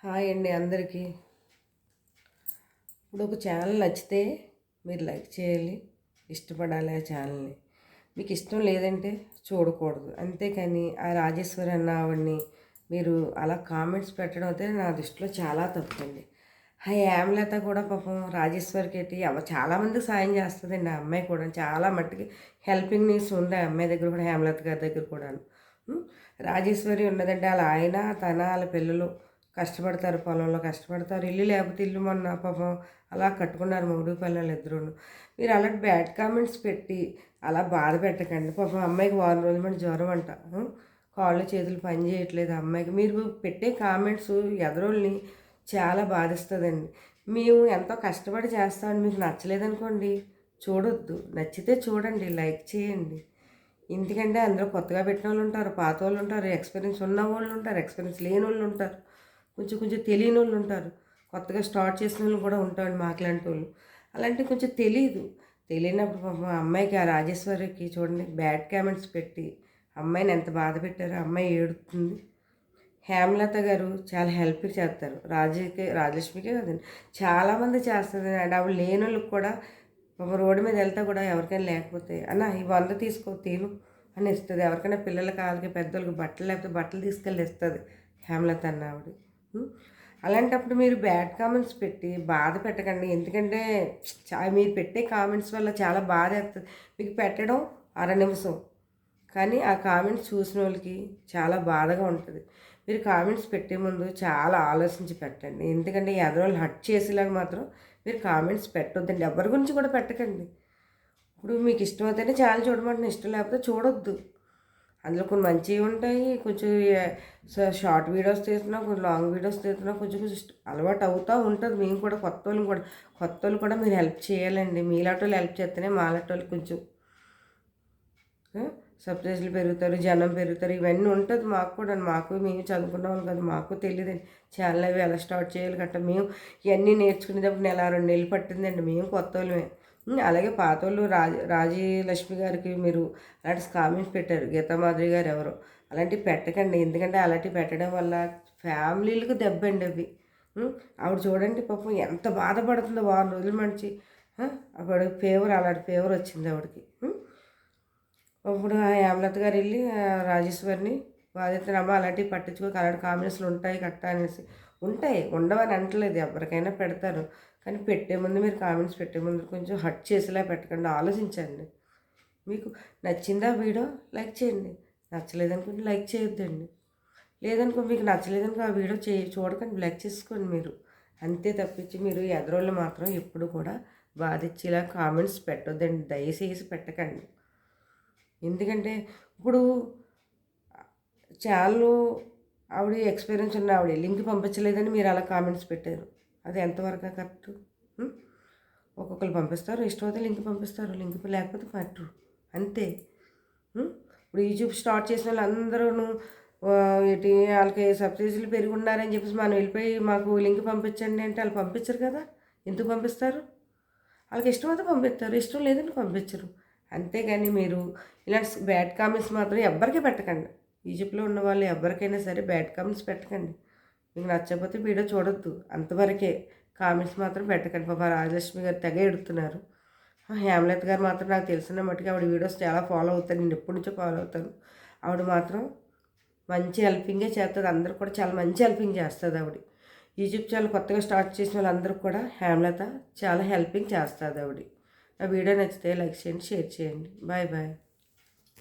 Hi అండి అందరికీ. ఇప్పుడు ఒక ఛానల్ నచ్చితే మీరు లైక్ చేయాలి, ఇష్టపడాలి ఆ ఛానల్ని. మీకు ఇష్టం లేదంటే చూడకూడదు. అంతేకాని ఆ రాజేశ్వరి అన్న ఆవిడని మీరు అలా కామెంట్స్ పెట్టడం అయితే నా దృష్టిలో చాలా తప్పండి. ఆ హేమలత కూడా పాపం రాజేశ్వరికి ఏంటి చాలామందికి సాయం చేస్తుందండి. ఆ అమ్మాయి కూడా చాలా మట్టుకి హెల్పింగ్ నీడ్స్ ఉంది ఆ అమ్మాయి దగ్గర కూడా, హేమలత గారి దగ్గర కూడాను. రాజేశ్వరి ఉన్నదంటే వాళ్ళ ఆయన వాళ్ళ పిల్లలు కష్టపడతారు, పొలంలో కష్టపడతారు. ఇల్లు లేకపోతే ఇల్లు మొన్న పాపం అలా కట్టుకున్నారు మొగుడు పిల్లలు ఇద్దరును. మీరు అలాంటి బ్యాడ్ కామెంట్స్ పెట్టి అలా బాధ పెట్టకండి. పాపం అమ్మాయికి వారం రోజుల మంది జ్వరం అంట, కాళ్ళు చేతులు పని చేయట్లేదు అమ్మాయికి. మీరు పెట్టే కామెంట్స్ ఎదరోళ్ళని చాలా బాధిస్తుందండి. మేము ఎంతో కష్టపడి చేస్తామని మీకు నచ్చలేదనుకోండి చూడొద్దు, నచ్చితే చూడండి, లైక్ చేయండి. ఎందుకంటే అందులో కొత్తగా పెట్టిన వాళ్ళు ఉంటారు, పాత వాళ్ళు ఉంటారు, ఎక్స్పీరియన్స్ ఉన్న వాళ్ళు ఉంటారు, ఎక్స్పీరియన్స్ లేని వాళ్ళు ఉంటారు, కొంచెం కొంచెం తెలియని వాళ్ళు ఉంటారు, కొత్తగా స్టార్ట్ చేసిన వాళ్ళు కూడా ఉంటారు మాకులాంటి వాళ్ళు. అలాంటివి కొంచెం తెలియనప్పుడు పాపం అమ్మాయికి, ఆ రాజేశ్వరికి చూడండి బ్యాడ్ కామెంట్స్ పెట్టి అమ్మాయిని ఎంత బాధ పెట్టారో. అమ్మాయి ఏడుతుంది. హేమలత గారు చాలా హెల్ప్ చేస్తారు రాజలక్ష్మికే కదండి, చాలామంది చేస్తుంది అండి. ఆవిడ లేని వాళ్ళకి కూడా పాపం రోడ్డు మీద వెళ్తా కూడా ఎవరికైనా లేకపోతే అన్న ఈ 100 తీసుకో తిను అని ఇస్తుంది. ఎవరికైనా పిల్లల కాళ్ళకి పెద్దోళ్ళకి బట్టలు లేకపోతే బట్టలు తీసుకెళ్ళి ఇస్తుంది హేమలత అన్న ఆవిడ. అలాంటప్పుడు మీరు బ్యాడ్ కామెంట్స్ పెట్టి బాధ పెట్టకండి. ఎందుకంటే మీరు పెట్టే కామెంట్స్ వల్ల చాలా బాధ వేస్తుంది. మీకు పెట్టడం నిమిషం, కానీ ఆ కామెంట్స్ చూసిన వాళ్ళకి చాలా బాధగా ఉంటుంది. మీరు కామెంట్స్ పెట్టే ముందు చాలా ఆలోచించి పెట్టండి. ఎందుకంటే ఎదరోళ్ళు హర్ట్ చేసేలాగా మాత్రం మీరు కామెంట్స్ పెట్టొద్దండి. ఎవరి గురించి కూడా పెట్టకండి. ఇప్పుడు మీకు ఇష్టమైతేనే ఛానల్ చూడమంటున్నా, ఇష్టం లేకపోతే చూడొద్దు. అందులో కొన్ని మంచివి ఉంటాయి, కొంచెం షార్ట్ వీడియోస్ తీస్తున్నాం, కొంచెం లాంగ్ వీడియోస్ తీస్తున్నాం, కొంచెం కొంచెం అలవాటు అవుతూ ఉంటుంది. మేము కూడా కొత్త వాళ్ళు కూడా మీరు హెల్ప్ చేయాలండి. మీలాంటి హెల్ప్ చేస్తేనే మాలాంటి కొంచెం సబ్స్క్రైబర్లు పెరుగుతారు, జనం పెరుగుతారు, ఇవన్నీ ఉంటుంది. మేము చదువుకున్నాం కదా, మాకు తెలియదండి ఛానల్ అవి ఎలా స్టార్ట్ చేయాలి గట్ట. మేము ఇవన్నీ నేర్చుకునేటప్పుడు 1-2 నెలలు పట్టిందండి. మేము కొత్త వాళ్ళమే. అలాగే పాత వాళ్ళు రాజలక్ష్మి గారికి మీరు అలాంటి కామెంట్స్ పెట్టారు, గీతామాధురి గారు ఎవరో. అలాంటివి పెట్టకండి. ఎందుకంటే అలాంటివి పెట్టడం వల్ల ఫ్యామిలీలకు దెబ్బండి అవి. ఆవిడ చూడండి పాపం ఎంత బాధపడుతుందో, వారం రోజుల మంచి అప్పుడు అలాంటి ఫీవర్ వచ్చింది ఆవిడకి. అప్పుడు ఆ హేమలత గారు వెళ్ళి రాజేశ్వరిని బాధితులమ్మ అలాంటివి పట్టించుకోక, అలాంటి కామెంట్స్లు ఉంటాయి కట్ట అనేసి. ఉంటాయి, ఉండవని అంటలేదు, ఎవరికైనా పెడతారు. కానీ పెట్టే ముందు మీరు కామెంట్స్ పెట్టే ముందు కొంచెం హర్ట్ చేసేలా పెట్టకండి, ఆలోచించండి. మీకు నచ్చిందా వీడియో లైక్ చేయండి, నచ్చలేదనుకుంటే లైక్ చేయొద్దండి. మీకు నచ్చలేదనుకో ఆ వీడియో చూడకండి, లైక్ చేసుకోండి మీరు. అంతే తప్పించి మీరు ఎదరోళ్ళు మాత్రం ఎప్పుడు కూడా బాధించేలా కామెంట్స్ పెట్టొద్దండి, దయచేసి పెట్టకండి. ఎందుకంటే ఇప్పుడు చాలా ఆవిడ ఎక్స్పీరియన్స్ ఉన్న ఆవిడ లింక్ పంపించలేదని మీరు అలా కామెంట్స్ పెట్టారు. అది ఎంతవరకు కరెక్ట్? ఒక్కొక్కరు పంపిస్తారు, ఇష్టమైతే లింక్ పంపిస్తారు, లింక్ లేకపోతే పెట్టరు, అంతే. ఇప్పుడు యూట్యూబ్ స్టార్ట్ చేసిన వాళ్ళు అందరూ వాళ్ళకి సబ్సిడీలు పెరిగి ఉన్నారని చెప్పేసి మనం వెళ్ళిపోయి మాకు లింక్ పంపించండి అంటే వాళ్ళు పంపించరు కదా. ఎందుకు పంపిస్తారు? వాళ్ళకి ఇష్టమైతే పంపిస్తారు, ఇష్టం లేదని పంపించరు. అంతేగాని మీరు ఇలాంటి బ్యాడ్ కామెంట్స్ మాత్రం ఎవ్వరికీ పెట్టకండి. ఈజిప్ట్లో ఉన్న వాళ్ళు ఎవరికైనా సరే బ్యాడ్ కామెంట్స్ పెట్టకండి. మీకు నచ్చకపోతే వీడియో చూడొద్దు, అంతవరకే. కామెంట్స్ మాత్రం పెట్టకండి. పాప రాజలక్ష్మి గారు తెగ ఎడుతున్నారు. హేమలత గారు మాత్రం నాకు తెలిసిన మట్టుకు ఆవిడ వీడియోస్ చాలా ఫాలో అవుతాను, నేను ఎప్పటి నుంచో ఫాలో అవుతాను. ఆవిడ మాత్రం మంచి హెల్పింగే చేస్తుంది, అందరూ కూడా చాలా మంచి హెల్పింగ్ చేస్తుంది ఆవిడ. యూట్యూబ్ ఛానల్ కొత్తగా స్టార్ట్ చేసిన వాళ్ళందరూ కూడా హేమలత చాలా హెల్పింగ్ చేస్తుంది ఆవిడ. ఆ వీడియో నచ్చితే లైక్ చేయండి, షేర్ చేయండి. Bye bye.